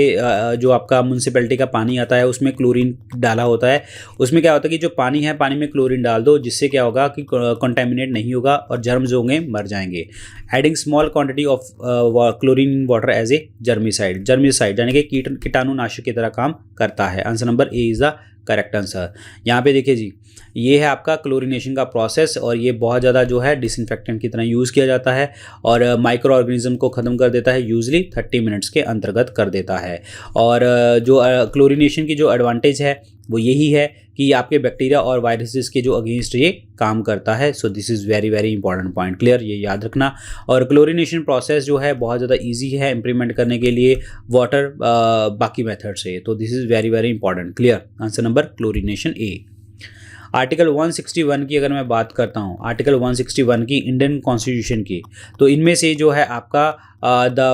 जो आपका म्यूनसिपैलिटी का पानी आता है उसमें क्लोरीन डाला होता है, उसमें क्या होता है कि जो पानी है पानी में क्लोरीन डाल दो, जिससे क्या होगा कि कंटेमिनेट नहीं होगा और जर्म्स होंगे मर जाएंगे। Adding small quantity of chlorine in water as a germicide यानी कि कीटाणुनाशक की तरह काम करता है। Answer number A is the correct answer. यहाँ पे देखिए जी, ये है आपका क्लोरीनेशन का प्रोसेस और ये बहुत ज़्यादा जो है डिसइंफेक्टेंट की तरह यूज़ किया जाता है और माइक्रो ऑर्गेनिज्म को ख़त्म कर देता है, यूजली 30 मिनट्स के अंतर्गत कर देता है। और जो क्लोरीनेशन की जो एडवांटेज है वो यही है कि आपके बैक्टीरिया और वायरसेस के जो अगेंस्ट ये काम करता है। So this is very very important point. Clear? ये याद रखना। और क्लोरीनेशन प्रोसेस जो है बहुत ज़्यादा इजी है इम्प्लीमेंट करने के लिए वाटर बाकी मेथड से। तो this is very very important. Clear? Answer number chlorination A. Article 161 की अगर मैं बात करता हूँ, आर्टिकल 161 की इंडियन कॉन्स्टिट्यूशन की, तो इनमें से जो है आपका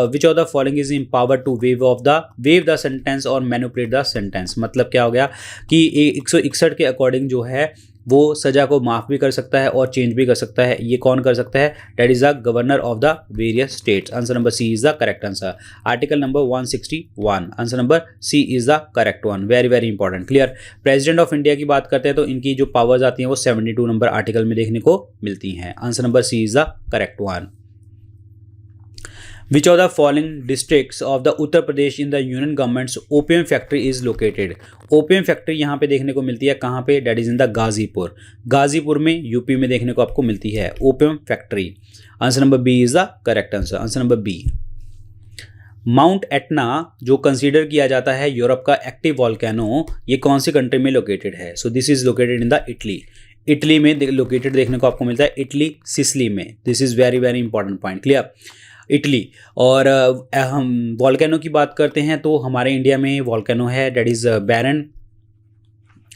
which of the following is empowered to waive the sentence और मैनिपुलेट द सेंटेंस। मतलब क्या हो गया कि 161 के अकॉर्डिंग जो है वो सज़ा को माफ़ भी कर सकता है और चेंज भी कर सकता है। ये कौन कर सकता है? That is the governor of the various states. Answer number C is the correct answer. Article number 161, answer number C is the correct one. Very very important. Clear? President of India की बात करते हैं तो इनकी जो powers आती हैं वो 72 नंबर आर्टिकल में देखने को मिलती हैं। Answer number C is the correct one. Which of the following districts of the Uttar Pradesh in the union government's opium factory is located? Opium factory यहाँ पे देखने को मिलती है कहाँ पे? That is in the Ghazipur. Ghazipur में यूपी में देखने को आपको मिलती है opium factory. Answer number B is the correct answer, answer number B. Mount Etna जो कंसीडर किया जाता है यूरोप का एक्टिव वॉल्केनो, ये कौन सी कंट्री में लोकेटेड है? So this is located in the Italy. Italy में लोकेटेड देखने को आपको मिलता है, इटली सिसिली में। This is very very important point. Clear? Italy. और हम वॉल्केनो की बात करते हैं तो हमारे इंडिया में वॉल्केनो है, that is Barren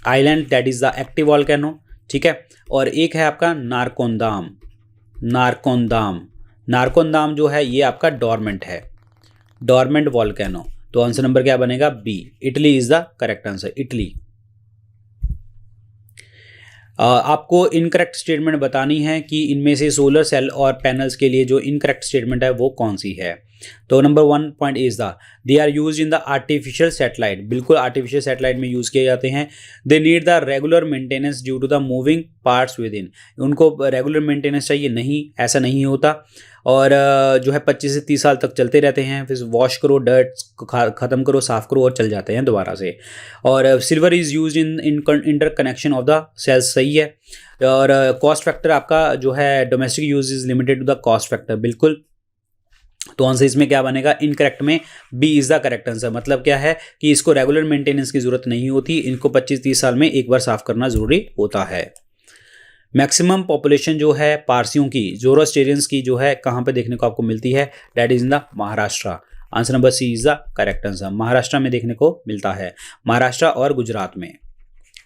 Island, that is the active volcano. ठीक है? और एक है आपका नारकोंदाम। नारकोंदाम जो है ये आपका डॉर्मेंट है, डॉर्मेंट वॉल्केनो। तो आंसर नंबर क्या बनेगा? B. Italy is the correct answer, Italy. आपको इनकरेक्ट स्टेटमेंट बतानी है कि इनमें से सोलर सेल और पैनल्स के लिए जो इनकरेक्ट स्टेटमेंट है वो कौन सी है। तो number 1 point is the they are use in the artificial satellite, बिल्कुल आर्टिफिशियल सैटेलाइट में यूज़ किए जाते हैं। They need the regular maintenance due to the moving parts within, उनको रेगुलर मेंटेनेंस चाहिए, नहीं ऐसा नहीं होता। और जो है 25 से 30 साल तक चलते रहते हैं, फिर वॉश करो, डर्ट ख़त्म करो, साफ़ करो और चल जाते हैं दोबारा से। और silver is use in interconnection of the cells, सही है। और कॉस्ट फैक्टर आपका जो है domestic use is limited to the cost factor, बिल्कुल। तो आंसर इसमें क्या बनेगा, इनकरेक्ट में B is the correct answer. मतलब क्या है कि इसको रेगुलर मेंटेनेंस की ज़रूरत नहीं होती, इनको 25-30 साल में एक बार साफ़ करना ज़रूरी होता है। मैक्सिमम पॉपुलेशन जो है पारसियों की, ज़ोरोस्टेरियंस की जो है कहाँ पे देखने को आपको मिलती है, that is in the Maharashtra. Answer number C is the correct answer, Maharashtra में देखने को मिलता है, महाराष्ट्र और गुजरात में।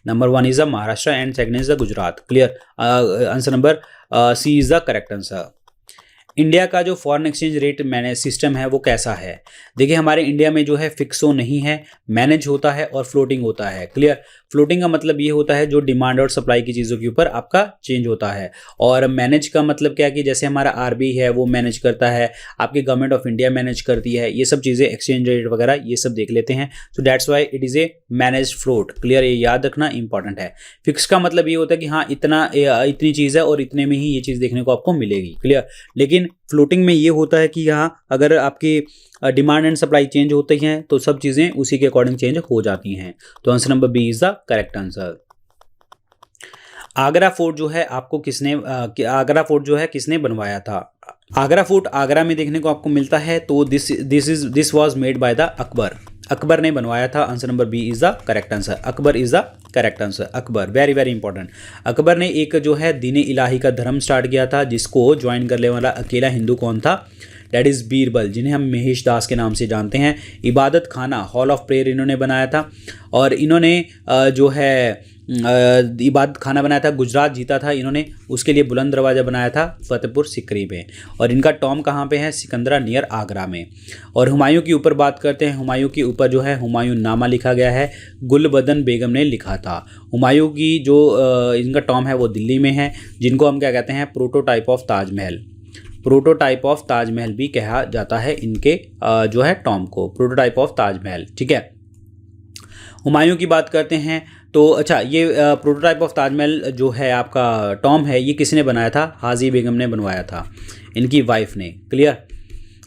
Number 1 is the Maharashtra and second is the Gujarat, clear. Answer number C is the correct answer. India का जो foreign exchange rate manage system है वो कैसा है? देखिए हमारे इंडिया में जो है फिक्सो नहीं है, मैनेज होता है और फ्लोटिंग होता है, क्लियर। फ्लोटिंग का मतलब ये होता है जो डिमांड और सप्लाई की चीज़ों के ऊपर आपका चेंज होता है, और मैनेज का मतलब क्या है कि जैसे हमारा आरबीआई है वो मैनेज करता है, आपकी गवर्नमेंट ऑफ इंडिया मैनेज करती है, ये सब चीज़ें एक्सचेंज रेट वगैरह ये सब देख लेते हैं। So that's why it is A manage float, clear, ये याद रखना इंपॉर्टेंट है। फिक्स का मतलब ये होता है कि हाँ इतनी चीज़ है और इतने में ही ये चीज़ देखने को आपको मिलेगी, क्लियर। लेकिन फ्लोटिंग में ये होता है कि यहाँ अगर आपकी डिमांड एंड सप्लाई चेंज होती हैं तो सब चीज़ें उसी के अकॉर्डिंग चेंज हो जाती हैं। तो answer number B is the correct answer. Agra fort जो है आपको आगरा फोर्ट जो है किसने बनवाया था? आगरा फोर्ट आगरा में देखने को आपको मिलता है, तो this was made by the Akbar, Akbar ने बनवाया था। Answer number B is the correct answer, Akbar is the correct answer. Akbar, very very important. Akbar ने एक जो है दीन इलाही का धर्म स्टार्ट किया था, जिसको ज्वाइन करने वाला अकेला हिंदू कौन था? डैट इज़ बीरबल, जिन्हें हम महेश दास के नाम से जानते हैं। इबादत खाना, हॉल ऑफ प्रेयर इन्होंने बनाया था, और इन्होंने जो है इबादत खाना बनाया था, गुजरात जीता था इन्होंने, उसके लिए बुलंद दरवाज़ा बनाया था फतेहपुर सिकरी में। और इनका टॉम कहाँ पे है? सिकंदरा नियर आगरा में। और हुमायूं के ऊपर बात करते हैं, हुमायूं के ऊपर जो है हुमायूं नामा लिखा गया है, गुलबदन बेगम ने लिखा था। हुमायूं की जो इनका टॉम है वो दिल्ली में है, जिनको हम क्या कहते हैं? Prototype of Taj Mahal, prototype of Taj Mahal भी कहा जाता है इनके जो है टॉम को, प्रोटोटाइप ऑफ ताजमहल, ठीक है। हुमायूं की बात करते हैं तो अच्छा, ये प्रोटोटाइप ऑफ ताजमहल जो है आपका टॉम है, ये किसने बनाया था? हाजी बेगम ने बनवाया था, इनकी वाइफ ने, क्लियर।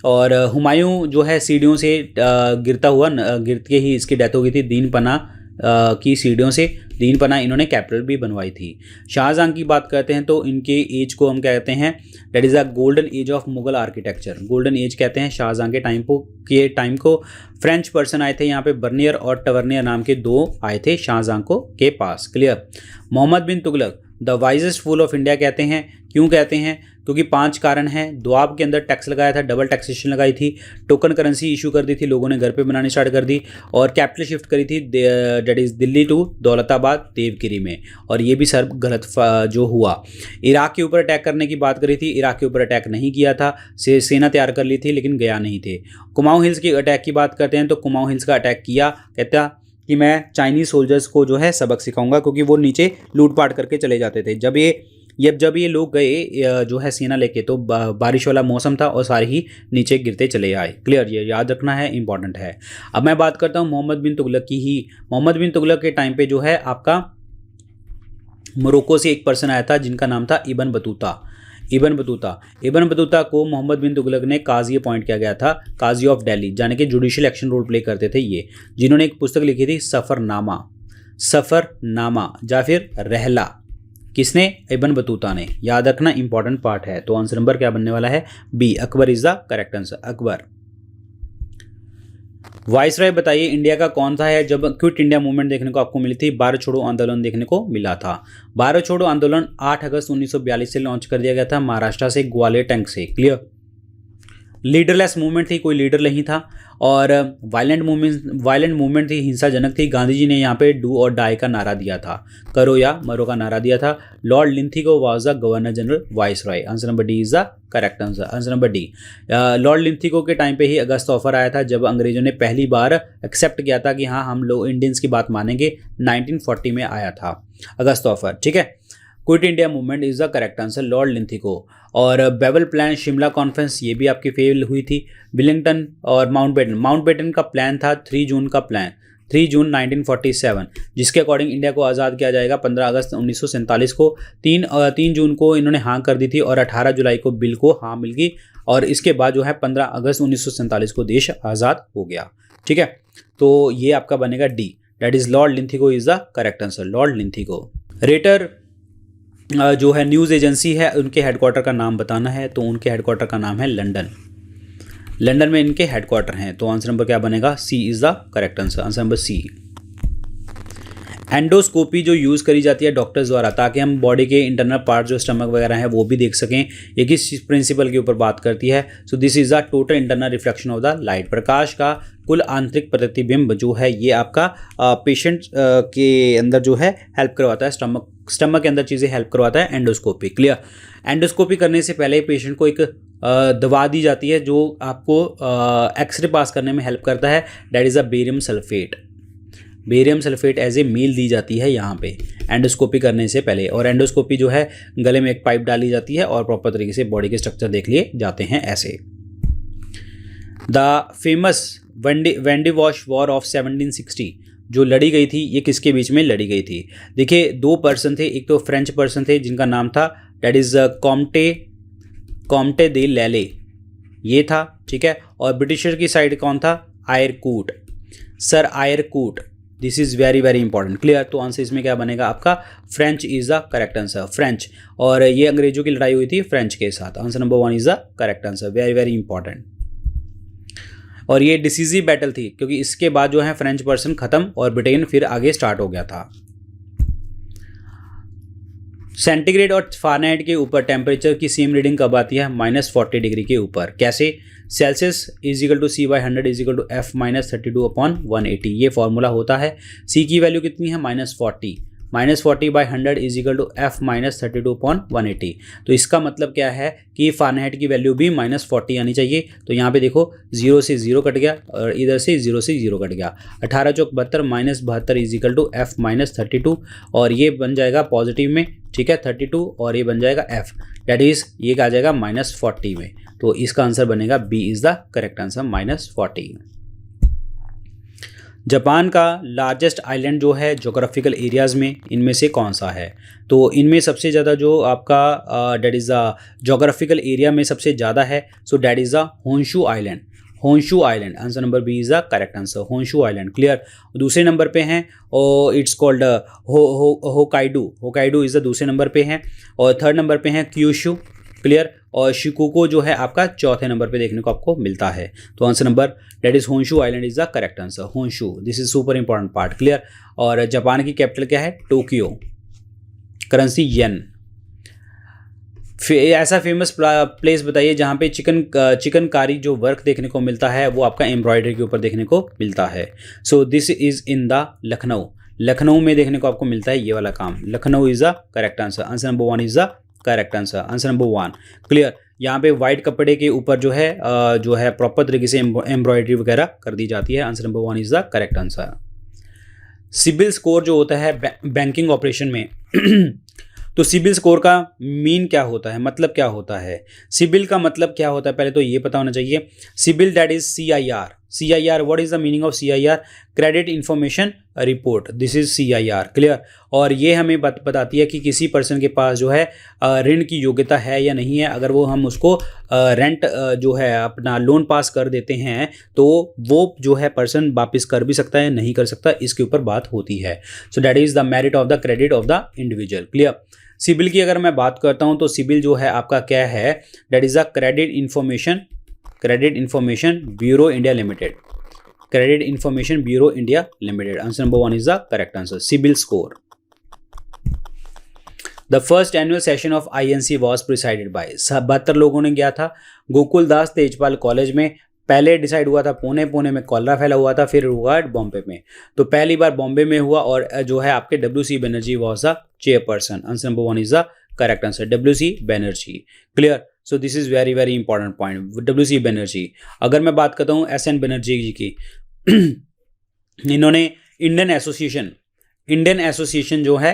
और हुमायूं जो है सीढ़ियों से गिर के ही इसकी डेथ हो गई थी, दीन पना की सीढ़ियों से, दीन पना इन्होंने कैपिटल भी बनवाई थी। शाहजहां की बात करते हैं तो इनके एज को हम कहते हैं that is a golden age of Mughal architecture, golden age कहते हैं शाहजहां के टाइम को। फ्रेंच पर्सन आए थे यहाँ पे, बर्नियर और टवर्नियर नाम के दो आए थे शाहजहां को के पास, क्लियर। Mohammad bin Tughlaq the wisest fool of India कहते हैं, क्यों कहते हैं? क्योंकि 5 कारण हैं। दोआब के अंदर टैक्स लगाया था, डबल टैक्सेशन लगाई थी, टोकन करेंसी इशू कर दी थी, लोगों ने घर पे बनानी स्टार्ट कर दी, और कैपिटल शिफ्ट करी थी that is Delhi to Daulatabad Devagiri में, और ये भी सर गलत जो हुआ। इराक के ऊपर अटैक करने की बात करी थी, इराक के ऊपर अटैक नहीं किया था, सेना तैयार कर ली थी लेकिन गया नहीं थे। कुमाऊं हिल्स के अटैक की बात करते हैं तो कुमाऊं हिल्स का अटैक किया, कहता कि मैं चाइनीज़ सोल्जर्स को जो है सबक सिखाऊंगा, क्योंकि वो नीचे लूटपाट करके चले जाते थे। जब ये लोग गए जो है सेना लेके, तो बारिश वाला मौसम था और सारे ही नीचे गिरते चले आए, क्लियर, ये याद रखना है, इंपॉर्टेंट है। अब मैं बात करता हूँ मोहम्मद बिन तुगलक की ही। मोहम्मद बिन तुगलक के टाइम पे जो है आपका मोरक्को से एक पर्सन आया था जिनका नाम था इब्न बतूता। इब्न बतूता को मोहम्मद बिन तुगलक ने काजी अपॉइंट किया गया था, काजी ऑफ दिल्ली, जाने के जुडिशियल एक्शन रोल प्ले करते थे ये, जिन्होंने एक पुस्तक लिखी थी सफ़रनामा या फिर रहला। किसने? इब्न बतूता ने, याद रखना, इंपॉर्टेंट पार्ट है। तो आंसर नंबर क्या बनने वाला है? B, Akbar is the correct answer, Akbar. Viceroy बताइए इंडिया का कौन सा है जब क्विट इंडिया मूवमेंट देखने को आपको मिली थी? भारत छोड़ो आंदोलन देखने को मिला था। भारत छोड़ो आंदोलन 8 अगस्त 1942 से लॉन्च कर दिया गया था महाराष्ट्र से, ग्वालियर टैंक से, क्लियर। लीडरलेस मूवमेंट थी, कोई लीडर नहीं था, और वायलेंट मूवमेंट थी, हिंसाजनक थी। गांधी जी ने यहाँ पे डू और डाई का नारा दिया था, करो या मरो का नारा दिया था। Lord Linlithgow was the governor general viceroy. Answer number D is the correct answer, answer number D. Lord Linlithgow के टाइम पे ही अगस्त ऑफर आया था, जब अंग्रेजों ने पहली बार एक्सेप्ट किया था कि हाँ हम लोग इंडियंस की बात मानेंगे। 1940 में आया था अगस्त ऑफर, ठीक है। Quit India movement is the correct answer, Lord Linlithgow. और बेबल प्लान, शिमला कॉन्फ्रेंस, ये भी आपकी फेल हुई थी। विलिंगटन और माउंटबेटन का प्लान था 3 जून का प्लान, 3 जून 1947, जिसके अकॉर्डिंग इंडिया को आज़ाद किया जाएगा 15 अगस्त 1947 को। 3 जून को इन्होंने हाँ कर दी थी और 18 जुलाई को बिल को हाँ मिल गई, और इसके बाद जो है 15 अगस्त 1947 को देश आज़ाद हो गया। ठीक है, तो ये आपका बनेगा D, that is Lord Linlithgow is the correct answer, Lord Linlithgow. Reuter जो है न्यूज़ एजेंसी है, उनके हेडक्वार्टर का नाम बताना है, तो उनके हेडक्वार्टर का नाम है लंदन। लंदन में इनके हेडक्वार्टर हैं, तो आंसर नंबर क्या बनेगा, C is the correct answer, answer number C. Endoscopy जो यूज़ करी जाती है डॉक्टर्स द्वारा ताकि हम बॉडी के इंटरनल पार्ट जो स्टमक वगैरह हैं वो भी देख सकें, ये किस प्रिंसिपल के ऊपर बात करती है। So this is the total internal reflection of the light, प्रकाश का कुल आंतरिक प्रतिबिंब जो है ये आपका पेशेंट के अंदर जो है हेल्प करवाता है, स्टमक के अंदर चीज़ें हेल्प करवाता है एंडोस्कोपी। क्लियर, एंडोस्कोपी करने से पहले पेशेंट को एक दवा दी जाती है जो आपको एक्सरे पास करने में हेल्प करता है, that is a barium sulphate. Barium sulphate as a meal दी जाती है यहाँ पे एंडोस्कोपी करने से पहले, और एंडोस्कोपी जो है गले में एक पाइप डाली जाती है और प्रॉपर तरीके से बॉडी के स्ट्रक्चर देख लिए जाते हैं ऐसे। The famous Wendy wash war of 1760 जो लड़ी गई थी, ये किसके बीच में लड़ी गई थी। देखिए 2 पर्सन थे, एक तो फ्रेंच पर्सन थे जिनका नाम था दैट इज़ कॉम्टे दे लैले, ये था। ठीक है, और ब्रिटिशर की साइड कौन था, Eyre Coote, sir Eyre Coote. This is very very important. Clear, तो आंसर इसमें क्या बनेगा आपका, French is the correct answer, French. और ये अंग्रेजों की लड़ाई हुई थी फ्रेंच के साथ, answer number 1 is the correct answer, very very important. और ये डिसीजिव बैटल थी क्योंकि इसके बाद जो है फ्रेंच पर्सन खत्म और ब्रिटेन फिर आगे स्टार्ट हो गया था। सेंटीग्रेड और फारेनहाइट के ऊपर टेम्परेचर की सेम रीडिंग कब आती है, -40 डिग्री के ऊपर। कैसे, सेल्सियस = C/100 = F-32/180, ये फॉर्मूला होता है। सी की वैल्यू कितनी है, -40, -40/100 = F-32/180। तो इसका मतलब क्या है कि फारेनहाइट की वैल्यू भी -40 आनी चाहिए। तो यहाँ पे देखो 0 से 0 कट गया और इधर से 0 से 0 कट गया, 18 चौक 72 -72 = F-32, और ये बन जाएगा पॉजिटिव में। ठीक है, 32 और ये बन जाएगा F, दैट इज़ ये क्या आ जाएगा -40 में। तो इसका आंसर बनेगा B is the correct answer, -40। Japan का लार्जेस्ट आइलैंड जो है जोग्राफिकल एरियाज़ में इनमें से कौन सा है, तो इनमें सबसे ज़्यादा जो आपका that is the geographical area में सबसे ज़्यादा है, so that is the Honshu island, Honshu island, answer number B is the correct answer, Honshu island. Clear, दूसरे नंबर पे हैं और it's called Hokkaido is the दूसरे नंबर पे हैं, और थर्ड नंबर पे हैं क्यूशु। क्लियर, और शिकोको जो है आपका चौथे नंबर पे देखने को आपको मिलता है। तो answer number that is Honshu island is the correct answer, Honshu, this is super important part. Clear, और जापान की कैपिटल क्या है, टोक्यो, करेंसी येन। ऐसा फेमस प्लेस बताइए जहाँ पे चिकनकारी जो वर्क देखने को मिलता है वो आपका एम्ब्रॉयडरी के ऊपर देखने को मिलता है। So this is in the Lucknow, Lucknow में देखने को आपको मिलता है ये वाला काम, Lucknow is the correct answer, answer number 1 is the correct answer, answer number 1। Clear, यहाँ पे वाइट कपड़े के ऊपर जो है प्रॉपर तरीके से एम्ब्रॉयडरी वगैरह कर दी जाती है, answer number 1 is the correct answer. CIBIL score जो होता है बैंकिंग ऑपरेशन में तो सिबिल स्कोर का मीन क्या होता है, मतलब क्या होता है, सिबिल का मतलब क्या होता है पहले तो ये पता होना चाहिए। CIBIL that is CIR, what is the meaning of CIR, credit information report, this is CIR। Clear, और ये हमें बताती है कि किसी पर्सन के पास जो है ऋण की योग्यता है या नहीं है। अगर वो हम उसको रेंट जो है अपना लोन पास कर देते हैं तो वो जो है पर्सन वापस कर भी सकता है, नहीं कर सकता, इसके ऊपर बात होती है। So that is the merit of the credit of the individual. Clear, CIBIL की अगर मैं बात करता हूं तो सिबिल जो है आपका क्या है, that is the credit information bureau India limited, credit information bureau India limited, answer number 1 is the correct answer, CIBIL score. The first annual session of INC was presided bye, 72 लोगों ने गया था गोकुल दास Tejpal college में। पहले decide हुआ था पुणे में, cholera फैला हुआ था, फिर हुआ बॉम्बे में। तो पहली बार बॉम्बे में हुआ और जो है आपके WC Banerjee was the chairperson, answer number 1 is the correct answer, WC Banerjee. Clear, so this is very very important point, WC Banerjee. अगर मैं बात करता हूँ SN बनर्जी जी की इन्होंने इंडियन एसोसिएशन जो है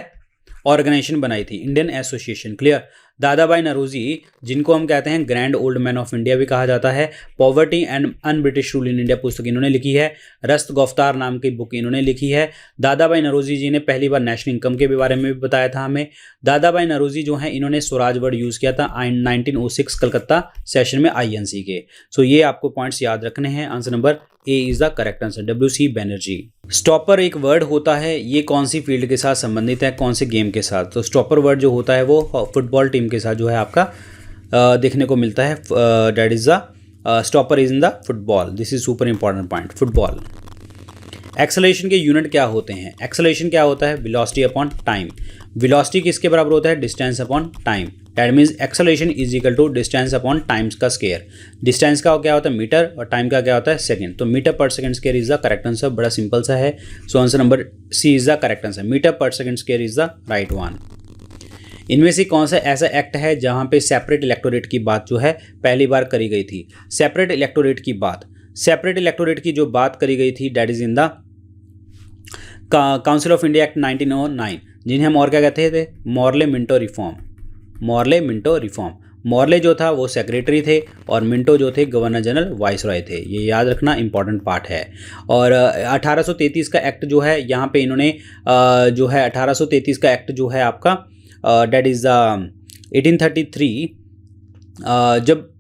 ऑर्गेनाइजेशन बनाई थी? Indian association. क्लियर। दादा भाई नौरोजी, जिनको हम कहते हैं grand old man of India भी कहा जाता है, poverty and un British rule in India पुस्तक इन्होंने लिखी है, रस्त गुफ्तार नाम की बुक इन्होंने लिखी है। दादा भाई नौरोजी जी ने पहली बार नेशनल इनकम के बारे में भी बताया था हमें। दादा भाई नौरोजी जो हैं इन्होंने स्वराज वर्ड यूज़ किया था 1906 कलकत्ता सेशन में INC के। सो ये आपको पॉइंट्स याद रखने हैं। Answer number A is the correct answer, WC Banerjee. Stopper एक वर्ड होता है, ये कौन सी फील्ड के साथ संबंधित है, कौन से गेम के साथ? तो स्टॉपर वर्ड जो होता है वो फुटबॉल टीम के साथ जो है आपका देखने को मिलता है। That is the stopper is in the football. This is super important point, football. Acceleration के यूनिट क्या होते हैं? एक्सेलरेशन क्या होता है? Velocity upon time. वेलोसिटी किसके बराबर होता है? Distance upon time. That means acceleration is equal to distance upon times का स्क्वायर। डिस्टेंस का क्या होता है? मीटर, और टाइम का क्या होता है? सेकंड। तो metre per second square is the correct answer. बड़ा सिंपल सा है। So answer number C is the correct answer. Metre per second square is the right one. इनमें से कौन सा ऐसा एक्ट है जहां पे सेपरेट इलेक्टोरेट की बात जो है पहली बार करी गई थी? सेपरेट इलेक्टोरेट की बात, सेपरेट इलेक्टोरेट की जो बात करी गई थी that is in the council of India act 1909, जिन्हें हम और क्या कहते थे? Morley Minto reform. Morley Minto reform. Morley जो था वो सेक्रेटरी थे और मिंटो जो थे गवर्नर जनरल वाइसरॉय थे। ये याद रखना इंपॉर्टेंट पार्ट है। और 1833 का एक्ट जो है यहाँ पे इन्होंने जो है 1833 का एक्ट जो है आपका डेट इज़ 1833। जब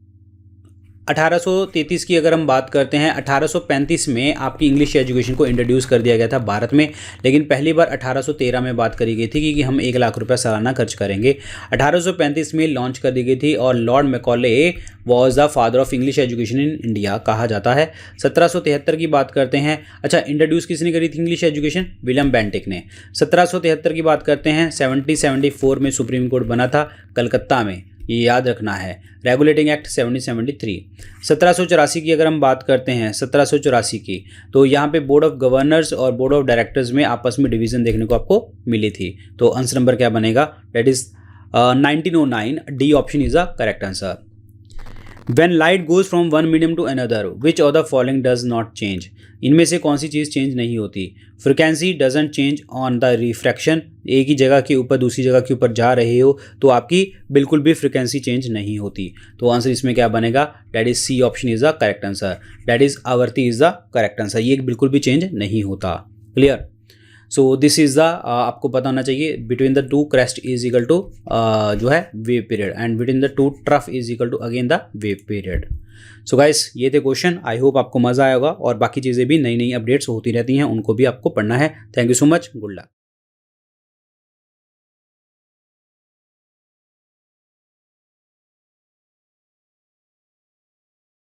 1833 की अगर हम बात करते हैं, 1835 में आपकी इंग्लिश एजुकेशन को इंट्रोड्यूस कर दिया गया था भारत में, लेकिन पहली बार 1813 में बात करी गई थी कि हम 1 लाख रुपया सालाना खर्च करेंगे। 1835 में लॉन्च कर दी गई थी और Lord Macaulay was the father of English education in India कहा जाता है। 1773 की बात करते हैं। अच्छा, इंट्रोड्यूस किसने करी थी इंग्लिश एजुकेशन? विलियम बेंटिक ने। 1773 की बात करते हैं। 1774 में सुप्रीम कोर्ट बना था कलकत्ता में, ये याद रखना है। Regulating act 1773। 1784 की अगर हम बात करते हैं, 1784 की, तो यहाँ पे बोर्ड ऑफ गवर्नर्स और बोर्ड ऑफ डायरेक्टर्स में आपस में डिवीजन देखने को आपको मिली थी। तो आंसर नंबर क्या बनेगा? That is 1909। D option is the correct answer. When light goes from one medium to another, which of the following does not change? इनमें से कौन सी चीज़ चेंज नहीं होती? Frequency doesn't change on the refraction. एक ही जगह के ऊपर दूसरी जगह के ऊपर जा रहे हो तो आपकी बिल्कुल भी फ्रिक्वेंसी चेंज नहीं होती। तो आंसर इसमें क्या बनेगा? That is C option is the correct answer. That is आवर्ती इज द करेक्ट आंसर। ये बिल्कुल भी चेंज नहीं होता। क्लियर। सो दिस इज़ द आपको पता होना चाहिए between the two crest is equal to जो है wave period, and between the two trough is equal to again the wave period. So guys, ये थे क्वेश्चन। आई होप आपको मज़ा आया होगा, और बाकी चीज़ें भी नई नई अपडेट्स होती रहती हैं, उनको भी आपको पढ़ना है। Thank you so much. Good luck.